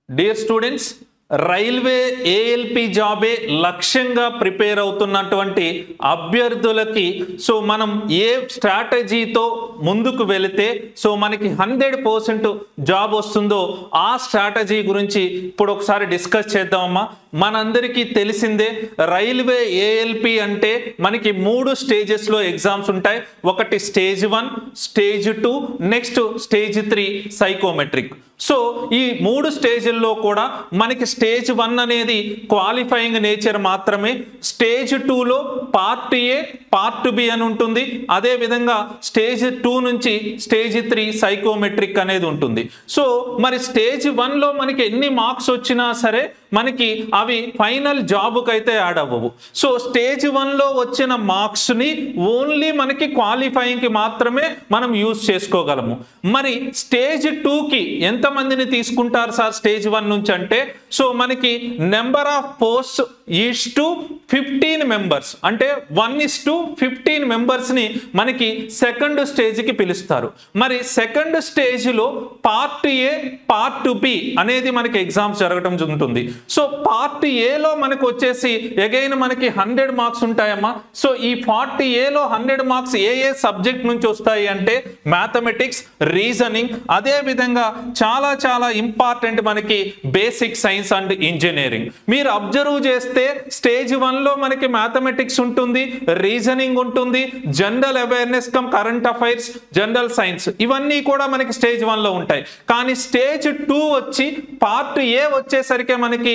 Dear students, railway ALP జాబే లక్ష్యంగా prepare అవుతున్నటువంటి అభ్యర్థులకి మనం ఏ స్ట్రాటజీతో ముందుకు వెళితే మనకి 100% జాబ్ వస్తుందో ఆ స్ట్రాటజీ గురించి ఇప్పుడు ఒకసారి డిస్కస్ చేద్దామమ్మా. మనందరికీ తెలిసిందే, రైల్వే ఏఎల్పి అంటే మనకి 3 స్టేజెస్లో ఎగ్జామ్స్ ఉంటాయి. ఒకటి stage 1, stage 2, next stage 3 psychometric. ఈ 3 స్టేజ్ల్లో కూడా మనకి స్టేజ్ 1 అనేది క్వాలిఫైయింగ్ నేచర్ మాత్రమే. స్టేజ్ 2లో పార్ట్ ఏ, పార్ట్ బి అని ఉంటుంది. అదే విధంగా స్టేజ్ 2 నుంచి స్టేజ్ 3 సైకోమెట్రిక్ అనేది ఉంటుంది. మరి స్టేజ్ 1లో మనకి ఎన్ని మార్క్స్ వచ్చినా సరే మనకి అవి ఫైనల్ జాబ్కి అయితే యాడ్ అవ్వవు. స్టేజ్ 1లో వచ్చిన మార్క్స్ని ఓన్లీ మనకి క్వాలిఫైయింగ్కి మాత్రమే మనం యూజ్ చేసుకోగలము. మరి స్టేజ్ 2కి ఎంతమందిని తీసుకుంటారు సార్ స్టేజ్ 1 నుంచి అంటే మనకి number of post is to 15 members, అంటే 1:15 మెంబర్స్ని మనకి సెకండ్ స్టేజ్కి పిలుస్తారు. మరి సెకండ్ స్టేజ్లో పార్ట్ ఏ, పార్ట్ బి అనేది మనకి ఎగ్జామ్స్ జరగడం ఉంటుంది. పార్ట్ ఏలో మనకు వచ్చేసి అగైన్ మనకి 100 మార్క్స్ ఉంటాయమ్మా. ఈ 40 ఏలో 100 మార్క్స్ ఏ సబ్జెక్ట్ నుంచి వస్తాయి అంటే మ్యాథమెటిక్స్, రీజనింగ్, అదే విధంగా చాలా చాలా ఇంపార్టెంట్ మనకి బేసిక్ సైన్స్ అండ్ ఇంజనీరింగ్. మీరు అబ్జర్వ్ చేస్తే స్టేజ్ 1లో మనకి మ్యాథమెటిక్స్ ఉంటుంది, రీజనింగ్ ఉంటుంది, general awareness come current affairs, general science, ఇవన్నీ కూడా మనకి స్టేజ్ 1లో ఉంటాయి. కానీ స్టేజ్ 2 వచ్చి పార్ట్ ఏ వచ్చేసరికి మనకి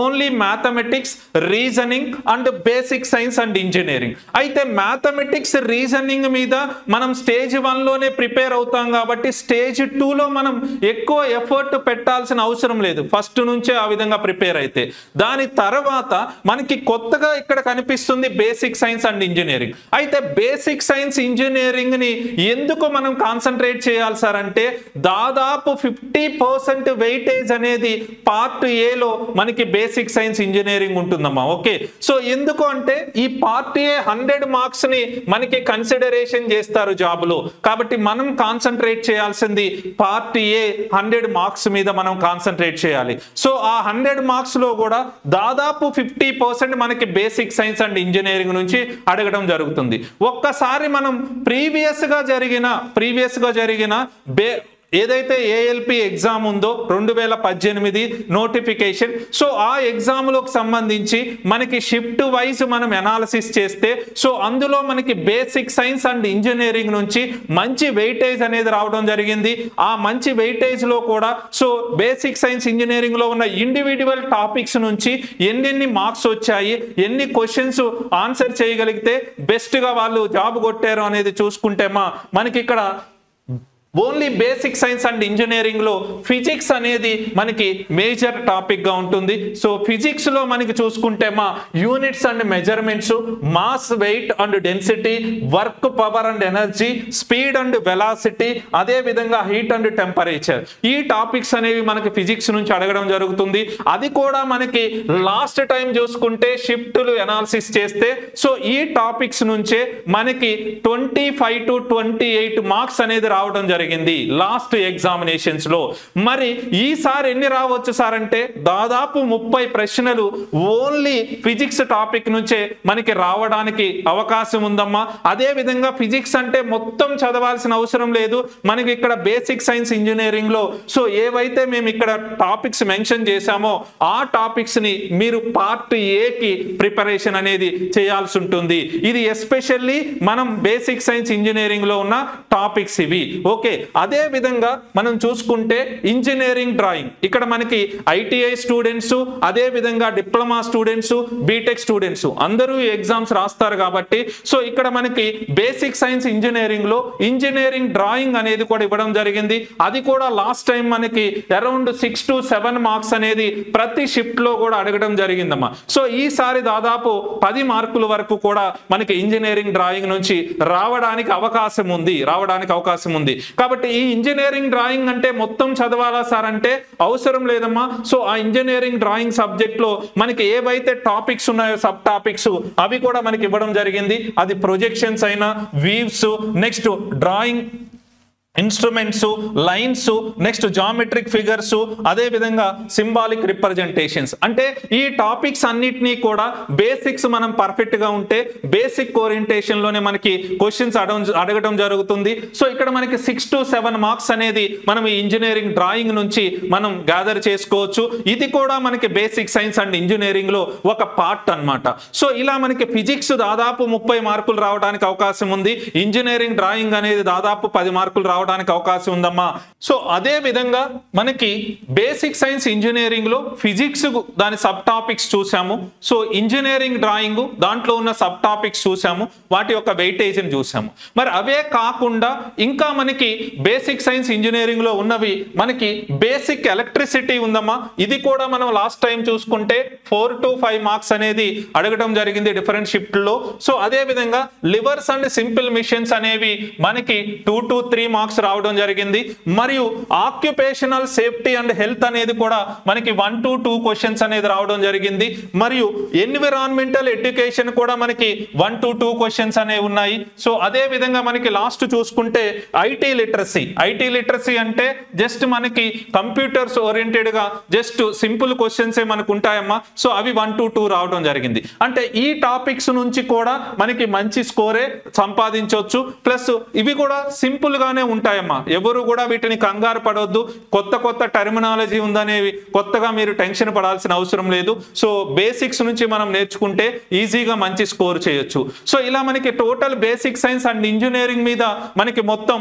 only mathematics, reasoning and basic science and engineering. అయితే మ్యాథమెటిక్స్, రీజనింగ్ మీద మనం స్టేజ్ 1లోనే ప్రిపేర్ అవుతాం కాబట్టి స్టేజ్ 2లో మనం ఎక్కువ ఎఫర్ట్ పెట్టాల్సిన అవసరం లేదు, ఫస్ట్ నుంచే ఆ విధంగా ప్రిపేర్ అయితే. దాని తర్వాత మనకి కొత్తగా ఇక్కడ కనిపిస్తుంది బేసిక్ సైన్స్ అండ్ ఇంజనీరింగ్. అయితే బేసిక్ సైన్స్ ఇంజనీరింగ్ ని ఎందుకు మనం కాన్సన్ట్రేట్ చేయాలి సార్ అంటే దాదాపు 50% వెయిటేజ్ అనేది పార్ట్ ఏలో మనకి బేసిక్ సైన్స్ ఇంజనీరింగ్ ఉంటుందమ్మా. ఓకే, ఎందుకు అంటే ఈ పార్ట్ ఏ 100 మార్క్స్ ని మనకి కన్సిడరేషన్ చేస్తారు జాబ్లో, కాబట్టి మనం కాన్సన్ట్రేట్ చేయాల్సింది పార్ట్ ఏ 100 మార్క్స్ మీద మనం కాన్సన్ట్రేట్ చేయాలి. ఆ 100 మార్క్స్ లో కూడా దాదాపు 50% మనకి బేసిక్ సైన్స్ అండ్ ఇంజనీరింగ్ నుంచి అడగడం జరుగుతుంది. ఒక్కసారి మనం ప్రీవియస్ గా జరిగిన ఏదైతే ఏఎల్పి ఎగ్జామ్ ఉందో 2018 నోటిఫికేషన్, ఆ ఎగ్జామ్లోకి సంబంధించి మనకి షిఫ్ట్ వైజ్ మనం అనాలిసిస్ చేస్తే అందులో మనకి బేసిక్ సైన్స్ అండ్ ఇంజనీరింగ్ నుంచి మంచి వెయిటేజ్ అనేది రావడం జరిగింది. ఆ మంచి వెయిటేజ్ లో కూడా బేసిక్ సైన్స్ ఇంజనీరింగ్ లో ఉన్న ఇండివిడ్యువల్ టాపిక్స్ నుంచి ఎన్ని మార్క్స్ వచ్చాయి, ఎన్ని క్వశ్చన్స్ ఆన్సర్ చేయగలిగితే బెస్ట్ గా వాళ్ళు జాబ్ కొట్టారు అనేది చూసుకుంటే మనకి ఇక్కడ only basic science and engineering లో ఫిజిక్స్ అనేది మనకి మేజర్ టాపిక్ గా ఉంటుంది. ఫిజిక్స్ లో మనకి చూసుకుంటే units and measurements, mass, weight and density, work, power and energy, speed and velocity, అదే విధంగా హీట్ అండ్ టెంపరేచర్, ఈ టాపిక్స్ అనేవి మనకి ఫిజిక్స్ నుంచి అడగడం జరుగుతుంది. అది కూడా మనకి లాస్ట్ టైం చూసుకుంటే షిఫ్ట్లు అనాలిసిస్ చేస్తే ఈ టాపిక్స్ నుంచే మనకి 25 to 28 మార్క్స్ అనేది రావడం జరిగింది లాస్ట్ ఎగ్జామినేషన్స్ లో. మరి ఈసారి ఎన్ని రావచ్చు సార్ అంటే దాదాపు 30 ప్రశ్నలు ఓన్లీ ఫిజిక్స్ టాపిక్ నుంచే మనకి రావడానికి అవకాశం ఉందమ్మా. అదే విధంగా ఫిజిక్స్ అంటే మొత్తం చదవాల్సిన అవసరం లేదు, మనకి ఇక్కడ బేసిక్ సైన్స్ ఇంజనీరింగ్ లో ఏవైతే మేము ఇక్కడ టాపిక్స్ మెన్షన్ చేశామో ఆ టాపిక్స్ ని మీరు పార్ట్ ఏకి ప్రిపరేషన్ అనేది చేయాల్సి ఉంటుంది. ఇది ఎస్పెషల్లీ మనం బేసిక్ సైన్స్ ఇంజనీరింగ్ లో ఉన్న టాపిక్స్ ఇవి. ఓకే, అదే విధంగా మనం చూసుకుంటే ఇంజనీరింగ్ డ్రాయింగ్, ఇక్కడ మనకి ఐటీఐ స్టూడెంట్స్, అదే విధంగా డిప్లొమా స్టూడెంట్స్, బీటెక్ స్టూడెంట్స్ అందరూ ఎగ్జామ్స్ రాస్తారు కాబట్టి ఇక్కడ మనకి బేసిక్ సైన్స్ ఇంజనీరింగ్ లో ఇంజనీరింగ్ డ్రాయింగ్ అనేది కూడా ఇవ్వడం జరిగింది. అది కూడా లాస్ట్ టైం మనకి అరౌండ్ 6 to 7 మార్క్స్ అనేది ప్రతి షిఫ్ట్ లో కూడా అడగడం జరిగిందమ్మా. ఈసారి దాదాపు 10 మార్కుల వరకు కూడా మనకి ఇంజనీరింగ్ డ్రాయింగ్ నుంచి రావడానికి అవకాశం ఉంది. కాబట్టి ఈ ఇంజనీరింగ్ డ్రాయింగ్ అంటే మొత్తం చదవాలా సార్ అంటే అవసరం లేదమ్మా. ఆ ఇంజనీరింగ్ డ్రాయింగ్ సబ్జెక్ట్ లో మనకి ఏవైతే టాపిక్స్ ఉన్నాయో సబ్ టాపిక్స్ అవి కూడా మనకి ఇవ్వడం జరిగింది. అది ప్రొజెక్షన్స్ అయినా, views, next drawing instruments, lines, next geometric figures, అదే విధంగా సింబాలిక్ రిప్రజెంటేషన్స్. అంటే ఈ టాపిక్స్ అన్నిటినీ కూడా బేసిక్స్ మనం పర్ఫెక్ట్ గా ఉంటే బేసిక్ ఓరియంటేషన్ లోనే మనకి క్వశ్చన్స్ అడగడం జరుగుతుంది. సో ఇక్కడ మనకి 6 to 7 మార్క్స్ అనేది మనం ఈ ఇంజనీరింగ్ డ్రాయింగ్ నుంచి మనం గ్యాదర్ చేసుకోవచ్చు. ఇది కూడా మనకి బేసిక్ సైన్స్ అండ్ ఇంజనీరింగ్ లో ఒక పార్ట్ అన్నమాట. సో ఇలా మనకి ఫిజిక్స్ దాదాపు 30 మార్కులు రావడానికి అవకాశం ఉంది. ఇంజనీరింగ్ డ్రాయింగ్ అనేది దాదాపు 10 మార్కులు రావడానికి అవకాశం ఉందమ్మా. సో అదే విధంగా మనకి బేసిక్ సైన్స్ ఇంజనీరింగ్ లో ఫిజిక్స్ దాని సబ్ టాపిక్స్ చూసాము. సో ఇంజనీరింగ్ డ్రాయింగ్ దాంట్లో ఉన్న సబ్ టాపిక్స్ చూసాము, వాటి యొక్క వెయిటేజ్ ని చూసాము. మరి అవే కాకుండా ఇంకా మనకి బేసిక్ సైన్స్ ఇంజనీరింగ్ లో ఉన్నవి మనకి బేసిక్ ఎలక్ట్రిసిటీ ఉందమ్మా. ఇది కూడా మనం లాస్ట్ టైం చూసుకుంటే 4 to 5 మార్క్స్ అనేది అడగడం జరిగింది డిఫరెంట్ షిఫ్ట్ లో. సో అదే విధంగా లివర్స్ అండ్ సింపుల్ మిషన్స్ అనేవి మనకి 2 to 3 మార్క్స్ రావడం జరిగింది. మరియు ఆక్యుపేషనల్ సేఫ్టీ అండ్ హెల్త్ అనేది కూడా మనకి 1 to 2 క్వశ్చన్స్ అనేది రావడం జరిగింది. మరియు ఎన్విరాన్మెంటల్ ఎడ్యుకేషన్ కూడా మనకి 1 to 2 క్వశ్చన్స్ అనేవి ఉన్నాయి. సో అదే విధంగా మనకి లాస్ట్ చూసుకుంటే ఐటీ లిటరసీ అంటే జస్ట్ మనకి కంప్యూటర్స్ ఓరియంటెడ్ గా జస్ట్ సింపుల్ క్వశ్చన్స్ మనకు ఉంటాయమ్మా. సో అవి 1 to 2 రావడం జరిగింది. అంటే ఈ టాపిక్స్ నుంచి కూడా మనకి మంచి స్కోరే సంపాదించవచ్చు. ప్లస్ ఇవి కూడా సింపుల్ గానే ఉంటాయమ్మా. ఎవరు కూడా వీటిని కంగారు పడవద్దు. కొత్త టర్మినాలజీ ఉందనేవి కొత్తగా మీరు టెన్షన్ పడాల్సిన అవసరం లేదు. సో బేసిక్స్ నుంచి మనం నేర్చుకుంటే ఈజీగా మంచి స్కోర్ చేయొచ్చు. సో ఇలా మనకి total basic science and engineering మీద మనకి మొత్తం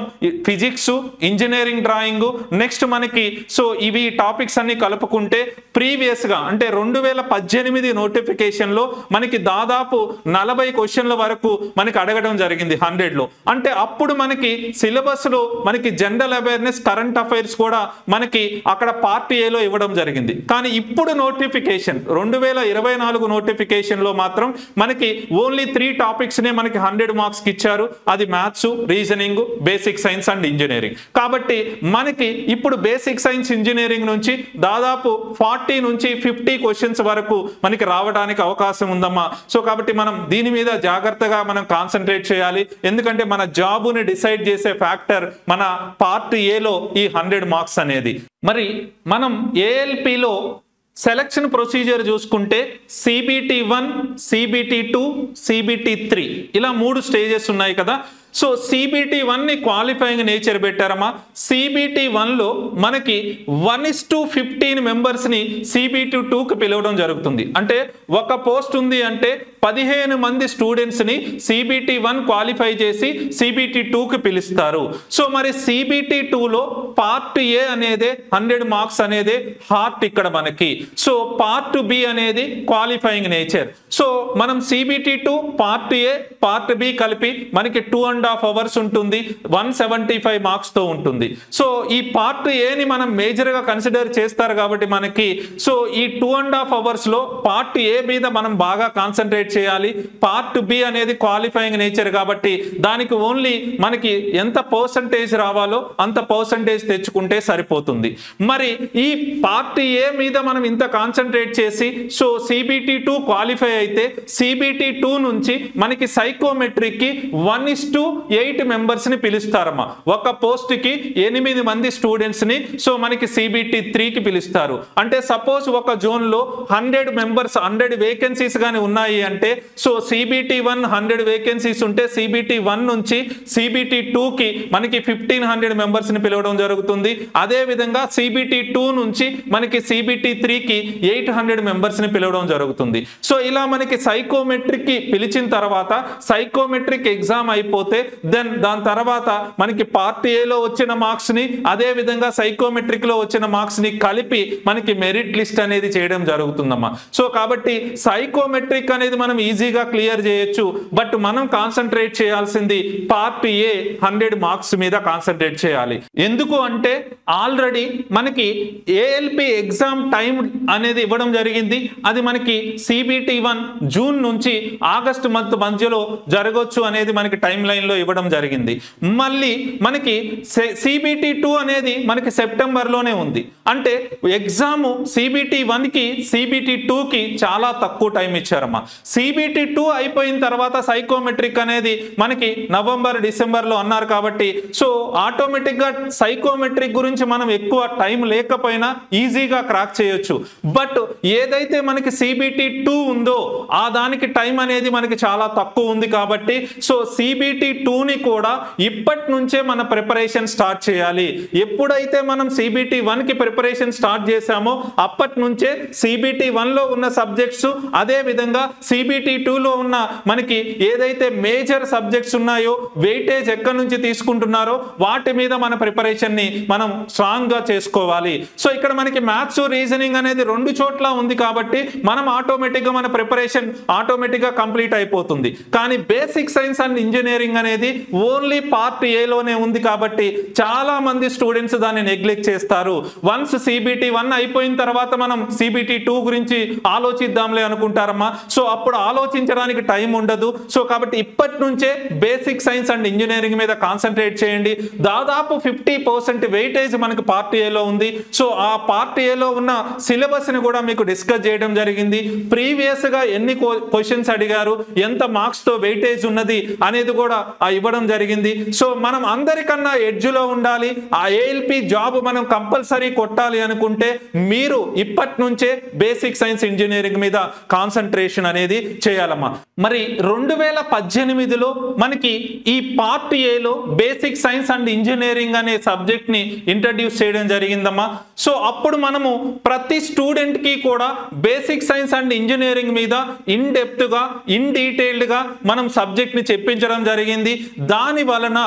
ఫిజిక్స్, ఇంజనీరింగ్ డ్రాయింగ్, నెక్స్ట్ మనకి సో ఇవి టాపిక్స్ అన్ని కలుపుకుంటే ప్రీవియస్ గా అంటే 2018 నోటిఫికేషన్ లో మనకి దాదాపు 40 క్వశ్చన్ల వరకు మనకి అడగడం జరిగింది 100 లో. అంటే అప్పుడు మనకి సిలబస్ లో మనకి జనరల్ అవేర్నెస్, కరెంట్ అఫైర్స్ కూడా మనకి అక్కడ పార్ట్ ఏ లో ఇవ్వడం జరిగింది. కానీ ఇప్పుడు నోటిఫికేషన్ 2024 నోటిఫికేషన్ లో మాత్రం మనకి ఓన్లీ 3 టాపిక్స్ నే మనకి 100 మార్క్స్ కి ఇచ్చారు. అది maths, reasoning, basic science and engineering. కాబట్టి మనకి ఇప్పుడు బేసిక్ సైన్స్ ఇంజనీరింగ్ నుంచి దాదాపు 40 నుంచి 50 క్వశ్చన్స్ వరకు మనకి రావడానికి అవకాశం ఉందమ్మా. సో కాబట్టి మనం దీని మీద జాగ్రత్తగా మనం కాన్సన్ట్రేట్ చేయాలి. ఎందుకంటే మన జాబుని డిసైడ్ చేసే ఫ్యాక్టర్ మన పార్ట్ ఏలో ఈ 100 మార్క్స్ అనేది. మరి మనం ఏఎల్పిలో సెలక్షన్ ప్రొసీజర్ చూసుకుంటే CBT 1, CBT 2, CBT 3 ఇలా 3 స్టేజెస్ ఉన్నాయి కదా. సో CBT 1 ని క్వాలిఫైయింగ్ నేచర్ పెట్టారమ్మా. CBT 1లో మనకి 1:15 మెంబర్స్ ని CBT 2కి పిలవడం జరుగుతుంది. అంటే ఒక పోస్ట్ ఉంది అంటే 15 మంది స్టూడెంట్స్ ని CBT 1 క్వాలిఫై చేసి CBT 2కి పిలుస్తారు. సో మరి CBT 2లో పార్ట్ ఏ అనేది 100 మార్క్స్ అనేది హార్ట్ ఇక్కడ మనకి. సో పార్ట్ బి అనేది క్వాలిఫైయింగ్ నేచర్. సో మనం CBT 2 part A part B కలిపి మనకి 2.5 అవర్స్ ఉంటుంది, 175 మార్క్స్ తో ఉంటుంది. సో ఈ పార్ట్ ఏ ని మనం మేజర్ గా కన్సిడర్ చేస్తారు కాబట్టి మనకి సో ఈ 2.5 అవర్స్ లో పార్ట్ ఏ మీద మనం బాగా కాన్సన్ట్రేట్ చేయాలి. పార్ట్ బి అనేది క్వాలిఫైయింగ్ నేచర్ కాబట్టి దానికి ఓన్లీ మనకి ఎంత పర్సంటేజ్ రావాలో అంత పర్సంటేజ్ తెచ్చుకుంటే సరిపోతుంది. మరి ఈ పార్ట్ ఏ మీద మనం ఇంత కాన్సన్ట్రేట్ చేసి సో CBT 2 క్వాలిఫై అయితే CBT 2 నుంచి మనకి సైకోమెట్రిక్ కి 1:8 మెంబర్స్ ని పిలుస్తారమ్మా. ఒక పోస్ట్ కి 8 మంది స్టూడెంట్స్ ని సో మనకి CBT 3కి పిలుస్తారు. అంటే సపోజ్ ఒక జోన్ లో 100 మెంబర్స్ 100 వేకెన్సీస్ గాని ఉన్నాయి అంటే సో CBT 1 100 వేకెన్సీస్ ఉంటే CBT 1 నుంచి CBT 2కి మనకి 1500 మెంబర్స్ ని పిలవడం జరుగుతుంది. అదే విధంగా CBT 2 నుంచి మనకి CBT 3కి 800 మెంబర్స్ ని పిలవడం జరుగుతుంది. సో ఇలా మనకి సైకోమెట్రిక్ కి పిలిచిన తర్వాత సైకోమెట్రిక్ ఎగ్జామ్ అయిపోతే దెన్ దాని తర్వాత మనకి పార్ట్ ఏలో వచ్చిన మార్క్స్ ని అదే విధంగా సైకోమెట్రిక్ లో వచ్చిన మార్క్స్ ని కలిపి మనకి మెరిట్ లిస్ట్ అనేది చేయడం జరుగుతుందమ్మా. సో కాబట్టి సైకోమెట్రిక్ అనేది మనం ఈజీగా క్లియర్ చేయొచ్చు. బట్ మనం కాన్సన్ట్రేట్ చేయాల్సింది పార్ట్ ఏ 100 మార్క్స్ మీద కాన్సన్ట్రేట్ చేయాలి. ఎందుకు అంటే ఆల్రెడీ మనకి ఏఎల్పి ఎగ్జామ్ టైం అనేది ఇవ్వడం జరిగింది. అది మనకి CBT 1 జూన్ నుంచి ఆగస్టు మంత్ మధ్యలో జరగొచ్చు అనేది మనకి టైం లైన్ లో జూలైలో ఇవ్వడం జరిగింది. మళ్ళీ మనకి CBT 2 అనేది మనకి సెప్టెంబర్లోనే ఉంది. అంటే ఎగ్జామ్ CBT 1కి CBT 2కి చాలా తక్కువ టైం ఇచ్చారమ్మా. CBT 2 అయిపోయిన తర్వాత సైకోమెట్రిక్ అనేది మనకి నవంబర్ డిసెంబర్లో అన్నారు కాబట్టి సో ఆటోమేటిక్గా సైకోమెట్రిక్ గురించి మనం ఎక్కువ టైం లేకపోయినా ఈజీగా క్రాక్ చేయొచ్చు. బట్ ఏదైతే మనకి CBT 2 ఉందో ఆ దానికి టైం అనేది మనకి చాలా తక్కువ ఉంది కాబట్టి సో CBT 2ని కూడా ఇప్పటి నుంచే మన ప్రిపరేషన్ స్టార్ట్ చేయాలి. ఎప్పుడైతే మనం CBT 1కి ప్రిపరేషన్ స్టార్ట్ చేశామో అప్పటి నుంచే CBT 1లో ఉన్న సబ్జెక్ట్స్ అదే విధంగా CBT 2లో ఉన్న మనకి ఏదైతే మేజర్ సబ్జెక్ట్స్ ఉన్నాయో వెయిటేజ్ ఎక్కడి నుంచి తీసుకుంటున్నారో వాటి మీద మన ప్రిపరేషన్ ని మనం స్ట్రాంగ్ గా చేసుకోవాలి. సో ఇక్కడ మనకి మ్యాథ్స్ రీజనింగ్ అనేది రెండు చోట్ల ఉంది కాబట్టి మనం ఆటోమేటిక్ గా మన ప్రిపరేషన్ ఆటోమేటిక్ గా కంప్లీట్ అయిపోతుంది. కానీ బేసిక్ సైన్స్ అండ్ ఇంజనీరింగ్ అనేది ఓన్లీ పార్ట్ ఏలోనే ఉంది కాబట్టి చాలా మంది స్టూడెంట్స్ దాన్ని నెగ్లెక్ట్ చేస్తారు. వన్స్ CBT 1 అయిపోయిన తర్వాత మనం CBT 2 గురించి ఆలోచిద్దాంలే అనుకుంటారమ్మా. సో అప్పుడు ఆలోచించడానికి టైం ఉండదు. సో కాబట్టి ఇప్పటి నుంచే బేసిక్ సైన్స్ అండ్ ఇంజనీరింగ్ మీద కాన్సన్ట్రేట్ చేయండి. దాదాపు 50% వెయిటేజ్ మనకి పార్ట్ ఏలో ఉంది. సో ఆ పార్ట్ ఏలో ఉన్న సిలబస్ ని కూడా మీకు డిస్కస్ చేయడం జరిగింది. ప్రీవియస్ గా ఎన్ని క్వశ్చన్స్ అడిగారు, ఎంత మార్క్స్ తో వెయిటేజ్ ఉన్నది అనేది కూడా ఇవ్వడం జరిగింది. సో మనం అందరికన్నా ఎడ్జ్ లో ఉండాలి. ఆ ALP జాబ్ మనం కంపల్సరీ కొట్టాలి అనుకుంటే మీరు ఇప్పటి నుంచే బేసిక్ సైన్స్ ఇంజనీరింగ్ మీద కాన్సన్ట్రేషన్ అనేది చేయాలమ్మా. మరి 2018లో మనకి ఈ పార్ట్ ఏలో బేసిక్ సైన్స్ అండ్ ఇంజనీరింగ్ అనే సబ్జెక్ట్ ని ఇంట్రడ్యూస్ చేయడం జరిగిందమ్మా. సో అప్పుడు మనము ప్రతి స్టూడెంట్ కి కూడా బేసిక్ సైన్స్ అండ్ ఇంజనీరింగ్ మీద ఇన్ డెప్త్ గా ఇన్ డీటెయిల్డ్ గా మనం సబ్జెక్ట్ ని చెప్పించడం జరిగింది. దాని వలన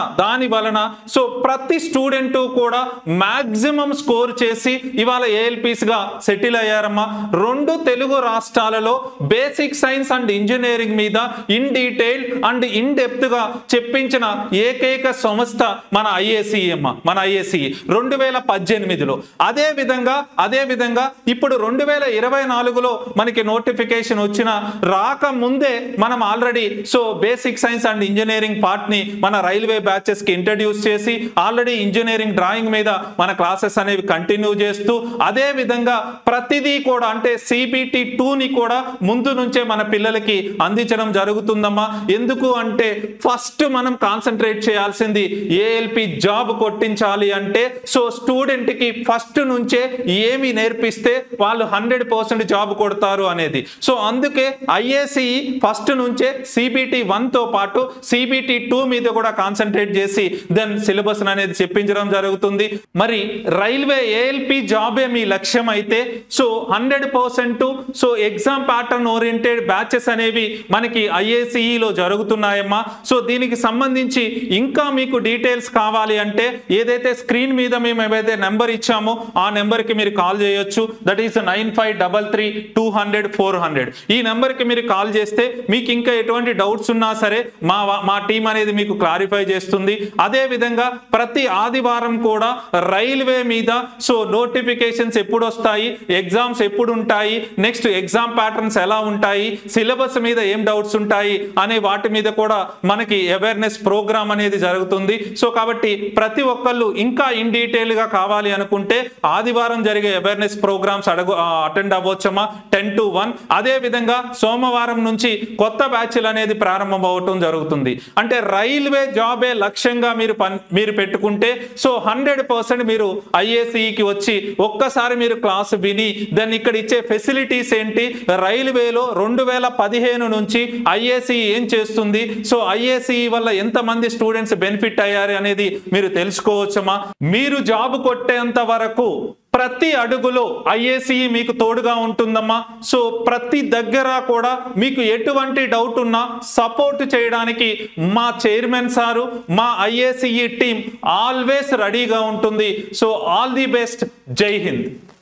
సో ప్రతి స్టూడెంట్ కూడా మాక్సిమం స్కోర్ చేసి ఇవాళ ALPs గా సెటిల్ అయ్యారమ్మా. రెండు తెలుగు రాష్ట్రాలలో బేసిక్ సైన్స్ అండ్ ఇంజనీరింగ్ మీద in detail and in depth గా చెప్పించిన ఏకైక సంస్థ మన IACE అమ్మా. మన IACE 2018లో. అదే విధంగా ఇప్పుడు 2024లో మనకి నోటిఫికేషన్ వచ్చిన రాకముందే మనం already so basic science and engineering part ని మన రైల్వే బ్యాచెస్ కి ఇంట్రడ్యూస్ చేసి ఆల్రెడీ ఇంజనీరింగ్ డ్రాయింగ్ మీద మన క్లాసెస్ అనేవి కంటిన్యూ చేస్తూ అదే విధంగా ప్రతిదీ కూడా అంటే CBT 2ని కూడా ముందు నుంచే మన పిల్లలకి అందించడం జరుగుతుందమ్మా. ఎందుకు అంటే ఫస్ట్ మనం కాన్సన్ట్రేట్ చేయాల్సింది ALP జాబ్ కొట్టించాలి అంటే సో స్టూడెంట్ కి ఫస్ట్ నుంచే ఏమి నేర్పిస్తే వాళ్ళు 100% జాబ్ కొడతారు అనేది. సో అందుకే IACE ఫస్ట్ నుంచే CBT 1తో పాటు CBT 2 మీద కూడా కాన్సన్ట్రేట్ చేసి దెన్ సిలబస్ అనేది చెప్పించడం జరుగుతుంది. మరి రైల్వే ALP జాబే మీ లక్ష్యం అయితే so 100% so exam pattern oriented batches అనేవి మనకి IACEలో జరుగుతున్నాయమ్మా. సో దీనికి సంబంధించి ఇంకా మీకు డీటెయిల్స్ కావాలి అంటే ఏదైతే స్క్రీన్ మీద మేము ఏవైతే నెంబర్ ఇచ్చామో ఆ నెంబర్ కి మీరు కాల్ చేయొచ్చు. That is 9533200400. ఈ నెంబర్ కి మీరు కాల్ చేస్తే మీకు ఇంకా ఎటువంటి డౌట్స్ ఉన్నా సరే మా టీం అనేది మీకు క్లారిఫై చేస్తుంది. అదే విధంగా ప్రతి ఆదివారం కూడా రైల్వే మీద సో నోటిఫికేషన్స్ ఎప్పుడు వస్తాయి, ఎగ్జామ్స్ ఎప్పుడు ఉంటాయి, నెక్స్ట్ ఎగ్జామ్ ప్యాటర్న్స్ ఎలా ఉంటాయి, సిలబస్ మీద ఏం డౌట్స్ ఉంటాయి అనే వాటి మీద కూడా మనకి అవేర్నెస్ ప్రోగ్రామ్ అనేది జరుగుతుంది. సో కాబట్టి ప్రతి ఒక్కళ్ళు ఇంకా ఇన్ డీటెయిల్ గా కావాలి అనుకుంటే ఆదివారం జరిగే అవేర్నెస్ ప్రోగ్రామ్స్ అటెండ్ అవ్వచ్చమ్మా 10 to 1. అదే విధంగా సోమవారం నుంచి కొత్త బ్యాచ్లు అనేది ప్రారంభం అవటం జరుగుతుంది. అంటే రైల్వే జాబే లక్ష్యంగా మీరు పెట్టుకుంటే సో 100% మీరు IACEకి వచ్చి ఒక్కసారి మీరు క్లాస్ విని దాన్ని ఇక్కడ ఇచ్చే ఫెసిలిటీస్ ఏంటి, రైల్వేలో 2015 నుంచి IACE ఏం చేస్తుంది, సో IACE వల్ల ఎంతమంది స్టూడెంట్స్ బెనిఫిట్ అయ్యారు అనేది మీరు తెలుసుకోవచ్చమ్మా. మీరు జాబ్ కొట్టేంత వరకు ప్రతి అడుగులో IACE మీకు తోడుగా ఉంటుందమ్మా. సో ప్రతి దగ్గర కూడా మీకు ఎటువంటి డౌట్ ఉన్నా సపోర్ట్ చేయడానికి మా చైర్మన్ సారు మా IACE టీం ఆల్వేస్ రెడీగా ఉంటుంది. So all the best. జై హింద్.